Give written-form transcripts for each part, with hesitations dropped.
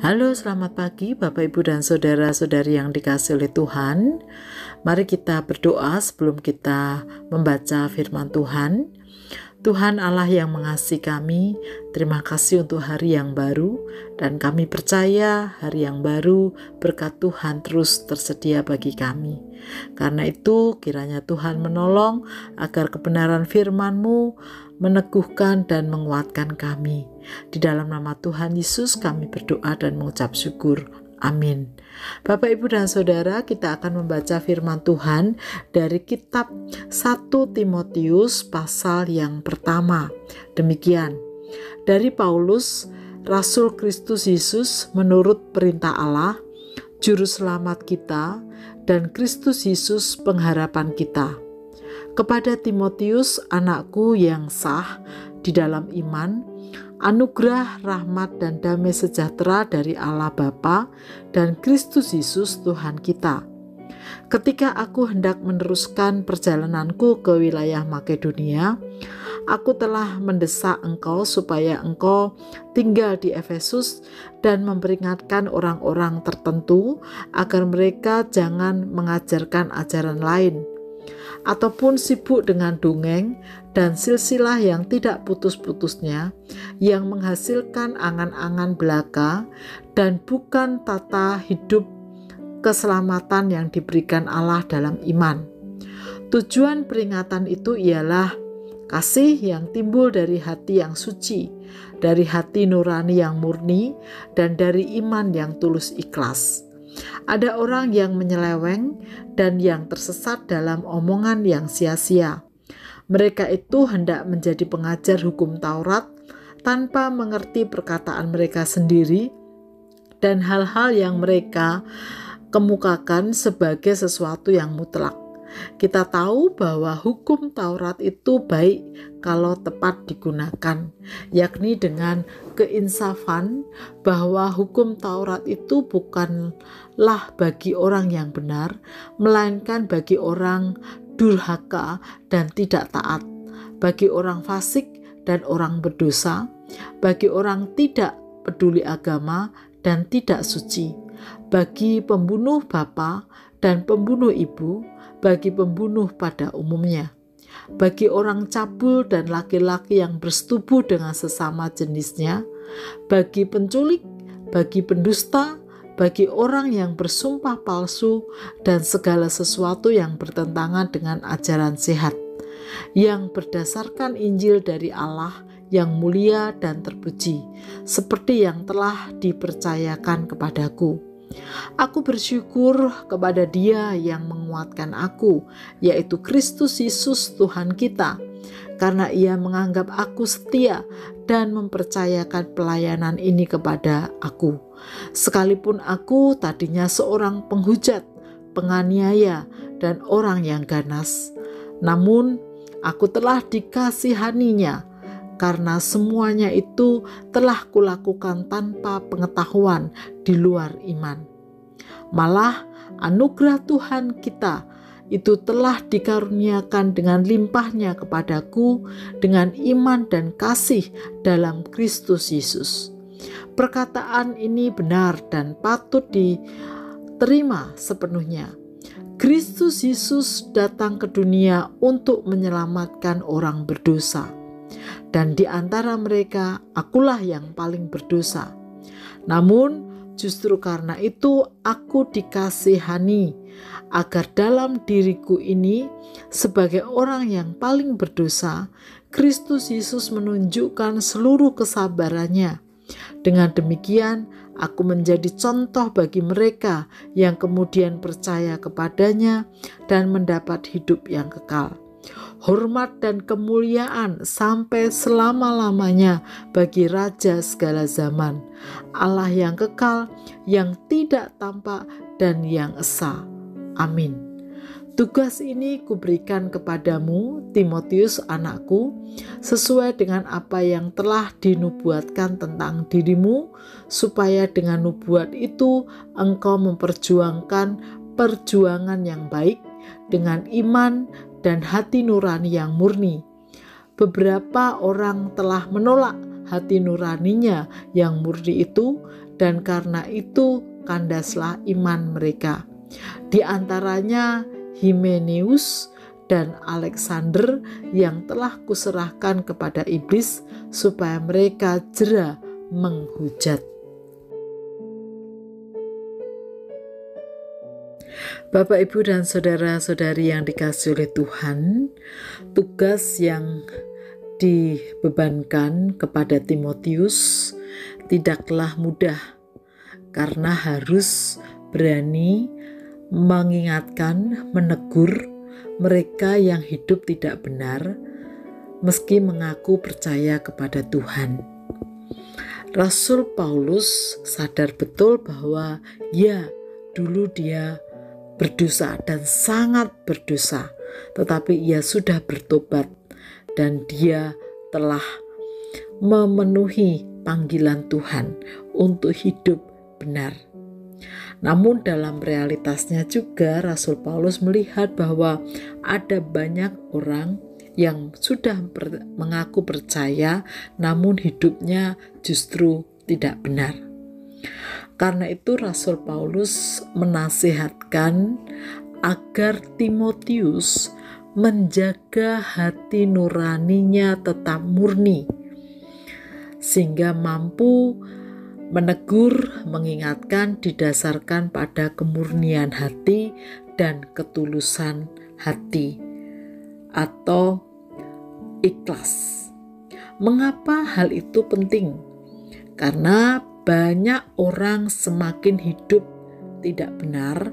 Halo, selamat pagi Bapak, Ibu, dan Saudara-saudari yang dikasihi oleh Tuhan. Mari kita berdoa sebelum kita membaca firman Tuhan. Tuhan Allah yang mengasihi kami, terima kasih untuk hari yang baru, dan kami percaya hari yang baru berkat Tuhan terus tersedia bagi kami. Karena itu kiranya Tuhan menolong agar kebenaran firman-Mu meneguhkan dan menguatkan kami. Di dalam nama Tuhan Yesus kami berdoa dan mengucap syukur. Amin. Bapak, Ibu, dan Saudara, kita akan membaca firman Tuhan dari kitab 1 Timotius pasal yang pertama. Demikian, dari Paulus, Rasul Kristus Yesus menurut perintah Allah, Juru Selamat kita, dan Kristus Yesus pengharapan kita. Kepada Timotius, anakku yang sah di dalam iman, anugerah, rahmat, dan damai sejahtera dari Allah Bapa dan Kristus Yesus Tuhan kita. Ketika aku hendak meneruskan perjalananku ke wilayah Makedonia, aku telah mendesak engkau supaya engkau tinggal di Efesus dan memperingatkan orang-orang tertentu agar mereka jangan mengajarkan ajaran lain, ataupun sibuk dengan dongeng dan silsilah yang tidak putus-putusnya, yang menghasilkan angan-angan belaka dan bukan tata hidup keselamatan yang diberikan Allah dalam iman. Tujuan peringatan itu ialah kasih yang timbul dari hati yang suci, dari hati nurani yang murni, dan dari iman yang tulus ikhlas. Ada orang yang menyeleweng dan yang tersesat dalam omongan yang sia-sia. Mereka itu hendak menjadi pengajar hukum Taurat tanpa mengerti perkataan mereka sendiri dan hal-hal yang mereka kemukakan sebagai sesuatu yang mutlak. Kita tahu bahwa hukum Taurat itu baik kalau tepat digunakan, yakni dengan keinsafan bahwa hukum Taurat itu bukanlah bagi orang yang benar, melainkan bagi orang durhaka dan tidak taat, bagi orang fasik dan orang berdosa, bagi orang tidak peduli agama dan tidak suci, bagi pembunuh bapa dan pembunuh ibu, bagi pembunuh pada umumnya, bagi orang cabul dan laki-laki yang bersetubuh dengan sesama jenisnya, bagi penculik, bagi pendusta, bagi orang yang bersumpah palsu, dan segala sesuatu yang bertentangan dengan ajaran sehat, yang berdasarkan Injil dari Allah yang mulia dan terpuji, seperti yang telah dipercayakan kepadaku. Aku bersyukur kepada Dia yang menguatkan aku, yaitu Kristus Yesus Tuhan kita, karena Ia menganggap aku setia dan mempercayakan pelayanan ini kepada aku. Sekalipun aku tadinya seorang penghujat, penganiaya, dan orang yang ganas, namun aku telah dikasihaninya, karena semuanya itu telah kulakukan tanpa pengetahuan di luar iman. Malah anugerah Tuhan kita itu telah dikaruniakan dengan limpahnya kepadaku dengan iman dan kasih dalam Kristus Yesus. Perkataan ini benar dan patut diterima sepenuhnya. Kristus Yesus datang ke dunia untuk menyelamatkan orang berdosa, dan di antara mereka akulah yang paling berdosa. Namun justru karena itu aku dikasihani, agar dalam diriku ini sebagai orang yang paling berdosa, Kristus Yesus menunjukkan seluruh kesabarannya. Dengan demikian aku menjadi contoh bagi mereka yang kemudian percaya kepadanya dan mendapat hidup yang kekal. Hormat dan kemuliaan sampai selama-lamanya bagi Raja segala zaman, Allah yang kekal, yang tidak tampak dan yang esa. Amin. Tugas ini kuberikan kepadamu, Timotius anakku, sesuai dengan apa yang telah dinubuatkan tentang dirimu, supaya dengan nubuat itu engkau memperjuangkan perjuangan yang baik dengan iman dan hati nurani yang murni. Beberapa orang telah menolak hati nuraninya yang murni itu dan karena itu kandaslah iman mereka. Di antaranya Himeneus dan Alexander yang telah kuserahkan kepada iblis supaya mereka jera menghujat. Bapak, Ibu, dan saudara-saudari yang dikasihi oleh Tuhan, tugas yang dibebankan kepada Timotius tidaklah mudah, karena harus berani mengingatkan, menegur mereka yang hidup tidak benar meski mengaku percaya kepada Tuhan. Rasul Paulus sadar betul bahwa dulu dia berdosa dan sangat berdosa, tetapi ia sudah bertobat dan dia telah memenuhi panggilan Tuhan untuk hidup benar. Namun dalam realitasnya juga Rasul Paulus melihat bahwa ada banyak orang yang sudah mengaku percaya namun hidupnya justru tidak benar. Karena itu Rasul Paulus menasihatkan agar Timotius menjaga hati nuraninya tetap murni, sehingga mampu menegur, mengingatkan didasarkan pada kemurnian hati dan ketulusan hati atau ikhlas. Mengapa hal itu penting? Karena banyak orang semakin hidup tidak benar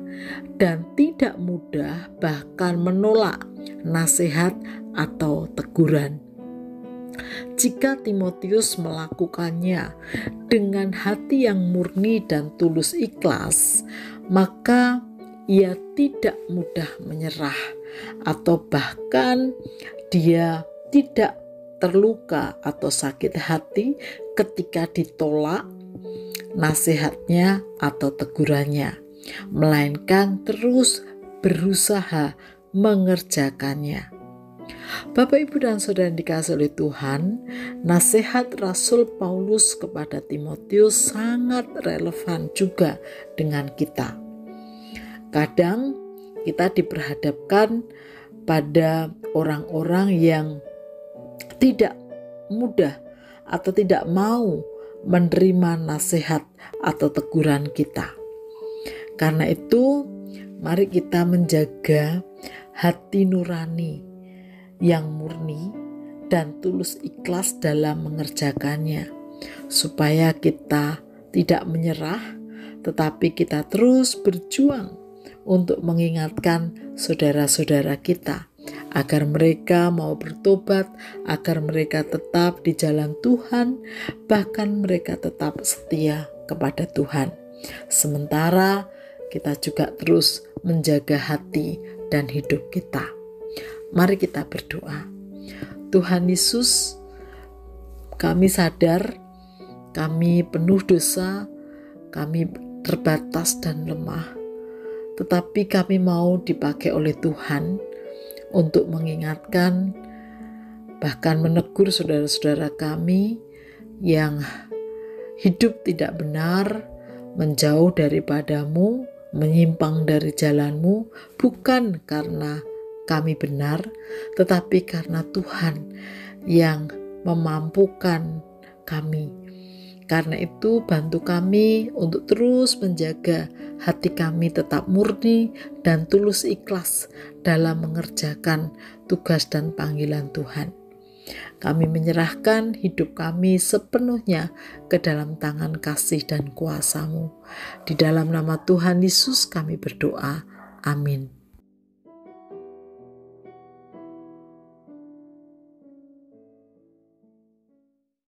dan tidak mudah bahkan menolak nasihat atau teguran. Jika Timotius melakukannya dengan hati yang murni dan tulus ikhlas, maka ia tidak mudah menyerah atau bahkan dia tidak terluka atau sakit hati ketika ditolak nasihatnya atau tegurannya, melainkan terus berusaha mengerjakannya. Bapak, Ibu, dan saudara yang dikasihi oleh Tuhan, nasihat Rasul Paulus kepada Timotius sangat relevan juga dengan kita. Kadang kita diperhadapkan pada orang-orang yang tidak mudah atau tidak mau menerima nasihat atau teguran kita. Karena itu, mari kita menjaga hati nurani yang murni dan tulus ikhlas dalam mengerjakannya, supaya kita tidak menyerah, tetapi kita terus berjuang untuk mengingatkan saudara-saudara kita agar mereka mau bertobat, agar mereka tetap di jalan Tuhan, bahkan mereka tetap setia kepada Tuhan. Sementara kita juga terus menjaga hati dan hidup kita. Mari kita berdoa. Tuhan Yesus, kami sadar kami penuh dosa, kami terbatas dan lemah, tetapi kami mau dipakai oleh Tuhan untuk mengingatkan, bahkan menegur saudara-saudara kami yang hidup tidak benar, menjauh daripadamu, menyimpang dari jalanmu, bukan karena kami benar, tetapi karena Tuhan yang memampukan kami. Karena itu bantu kami untuk terus menjaga hati kami tetap murni dan tulus ikhlas dalam mengerjakan tugas dan panggilan Tuhan. Kami menyerahkan hidup kami sepenuhnya ke dalam tangan kasih dan kuasa-Mu. Di dalam nama Tuhan Yesus kami berdoa. Amin.